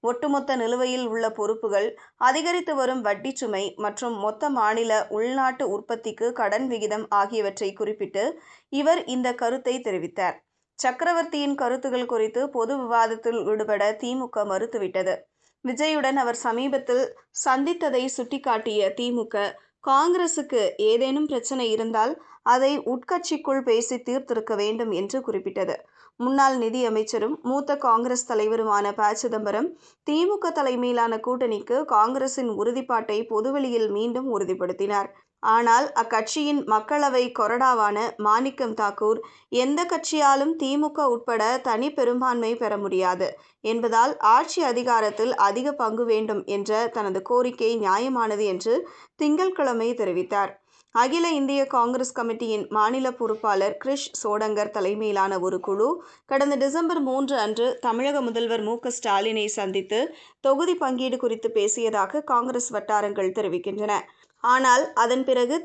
ஒட்டுமொத்த நிலுவையில் உள்ள பொறுப்புகள், அதிகரித்து வரும் வட்டி சுமை மற்றும் மொத்த மாநில உள்நாட்டு உற்பத்திக்கு கடன் விகிதம் ஆகியவற்றை குறிப்பிட்டு இவர் இந்த கருத்தை தெரிவித்தார். சக்கரவர்த்தியின் கருத்துகள் குறித்து பொது விவாதத்தில் ஈடுபட திமுக மறுத்துவிட்டது. விஜயுடன் அவர் சமீபத்தில் சந்தித்ததை சுட்டிக்காட்டிய திமுக, காங்கிரசுக்கு ஏதேனும் பிரச்னை இருந்தால் அதை உட்கட்சிக்குள் பேசி தீர்த்திருக்க வேண்டும் என்று குறிப்பிட்டது. முன்னாள் நிதியமைச்சரும் மூத்த காங்கிரஸ் தலைவருமான ப. சிதம்பரம், திமுக தலைமையிலான கூட்டணிக்கு காங்கிரசின் உறுதிப்பாட்டை பொதுவெளியில் மீண்டும் உறுதிப்படுத்தினார். ஆனால் அக்கட்சியின் மக்களவை கொறடாவான மாணிக்கம் தாக்கூர், எந்த கட்சியாலும் திமுக உட்பட தனி பெரும்பான்மை பெற முடியாது என்பதால் ஆட்சி அதிகாரத்தில் அதிக பங்கு வேண்டும் என்ற தனது கோரிக்கை நியாயமானது என்று திங்கட்கிழமை தெரிவித்தார். அகில இந்திய காங்கிரஸ் கமிட்டியின் மாநில பொறுப்பாளர் கிரிஷ் சோடங்கர் தலைமையிலான ஒரு குழு கடந்த டிசம்பர் 3 அன்று தமிழக முதல்வர் மு. க. ஸ்டாலினை சந்தித்து தொகுதி பங்கீடு குறித்து பேசியதாக காங்கிரஸ் வட்டாரங்கள் தெரிவிக்கின்றன. ஆனால் அதன் பிறகு